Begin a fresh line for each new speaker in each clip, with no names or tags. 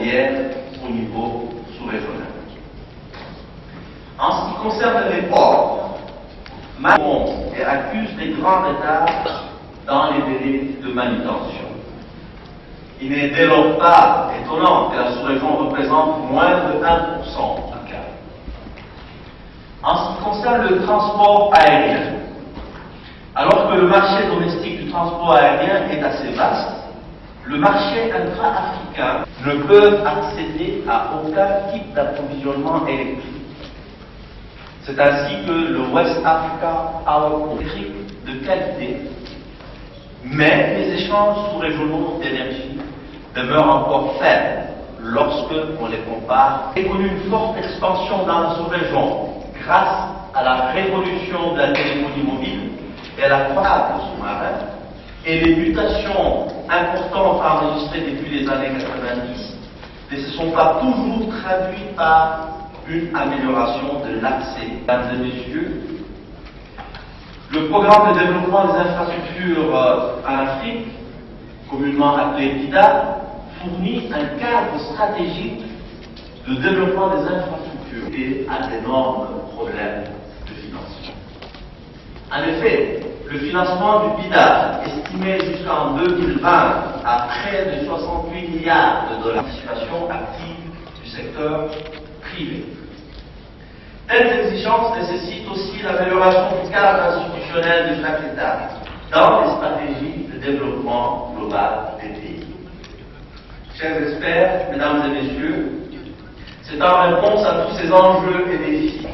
ferroviaire au niveau sous-régional. En ce qui concerne les ports, Macron accuse les grands retards dans les délais de manutention. Il n'est dès lors pas étonnant que la sous-région représente moins de 1% du cas. En ce qui concerne le transport aérien, alors que le marché domestique du transport aérien est assez vaste, le marché intra-africain ne peut accéder à aucun type d'approvisionnement électrique. C'est ainsi que le West Africa Power électrique de qualité, mais les échanges sous-régionaux d'énergie demeurent encore faibles lorsque on les compare. Il a connu une forte expansion dans la sous-région grâce à la révolution de la téléphonie mobile et à la croissance sous-marin, et les mutations importantes enregistrées depuis les années 90 ne se sont pas toujours traduites par une amélioration de l'accès. Mesdames et messieurs, le programme de développement des infrastructures en Afrique, communément appelé PIDA, fournit un cadre stratégique de développement des infrastructures et à d'énormes problèmes de financement. En effet, le financement du PIDA, estimé jusqu'en 2020 à près de 68 milliards de dollars, participation active du secteur privé. Telles exigences nécessitent aussi l'amélioration du cadre institutionnel de chaque État dans les stratégies de développement global des pays. Chers experts, mesdames et messieurs, c'est en réponse à tous ces enjeux et défis,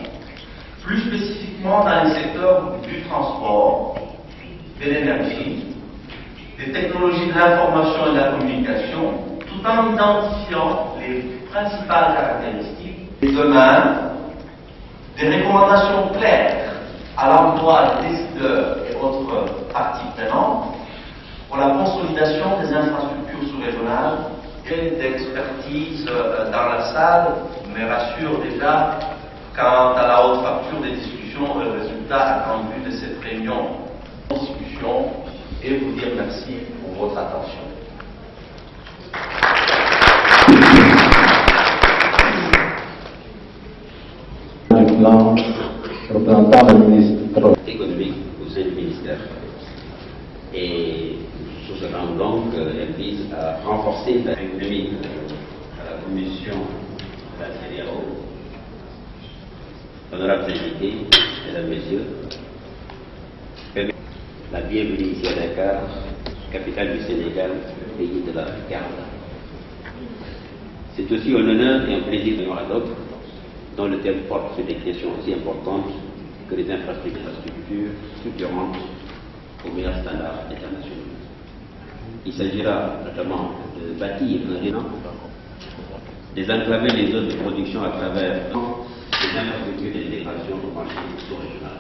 plus spécifiquement dans les secteurs du transport, de l'énergie, des technologies de l'information et de la communication, tout en identifiant les principales caractéristiques des domaines, des recommandations claires à l'endroit des décideurs et autres parties prenantes pour la consolidation des infrastructures sous-régionales et d'expertise dans la salle, me rassure déjà quant à la haute facture des discussions et résultats attendus de cette réunion de discussion, et vous dire merci pour votre attention.
Maintenant, représentant du ministre
économique au sein du ministère. Et sous ce rang donc, elle vise à renforcer l'économie à la commission de la CEDEAO. Honorables invités, mesdames, messieurs, la bienvenue ici à Dakar, capitale du Sénégal, pays de la Garde. C'est aussi un honneur et un plaisir de à d'autres, dont le thème porte sur des questions aussi importantes que les infrastructures structurantes aux meilleurs standards internationaux. Il s'agira notamment de bâtir un réseau, désenclaver les zones de production à travers les infrastructures d'intégration au marché sous-régional.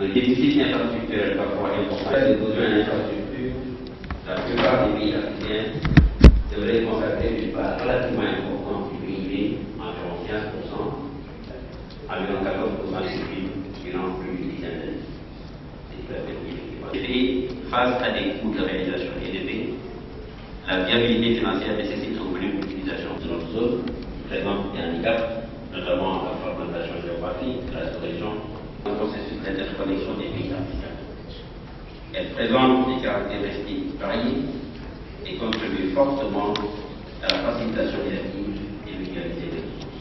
Un déficit infrastructurel parfois important, les besoins d'infrastructures, la plupart des pays africains devraient consacrer une part relativement importante du PIB, environ 15%, environ 14% du PIB, durant plus d'une dizaine d'années. Les pays, face à des coûts de réalisation élevés, la viabilité financière nécessite une volume d'utilisation de notre zone, qui présente des handicaps, notamment la fragmentation géographique de la sous-région, un processus d'interconnexion des pays africains. Elle présente des caractéristiques variées et contribue fortement à la facilitation des actifs et l'égalité des ressources.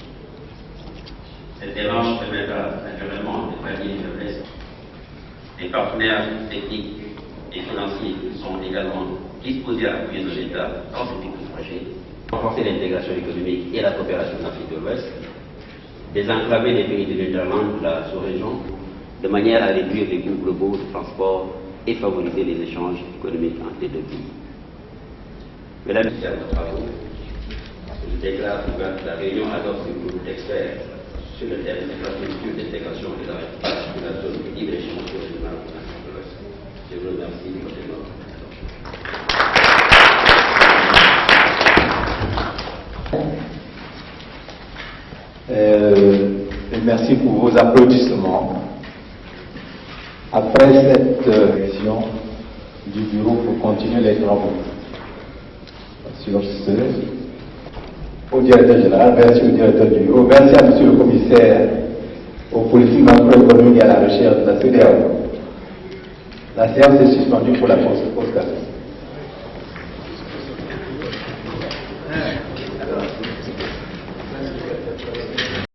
Cette démarche permettra naturellement de pallier les faiblesses. Les partenaires techniques et financiers sont également disposés à appuyer nos États dans ce type de projet, renforcer l'intégration économique et la coopération en Afrique de l'Ouest, désenclaver les pays de l'Interland de la sous-région, de manière à réduire les coûts globaux de transport et favoriser les échanges économiques entre les deux pays. Mesdames et messieurs, nos travaux, je déclare ouverte la réunion ad hoc du groupe d'experts sur le thème infrastructure d'intégration et de la zone de libre-échange régionale de l'Afrique de l'Ouest. Je vous remercie de votre attention.
Et merci pour vos applaudissements. Après cette réunion du bureau pour continuer les travaux. Sur ce, au directeur général, merci au directeur du bureau, merci à monsieur le commissaire aux politiques macroéconomiques et à la recherche de la CEDEAO. La séance est suspendue pour la pause café.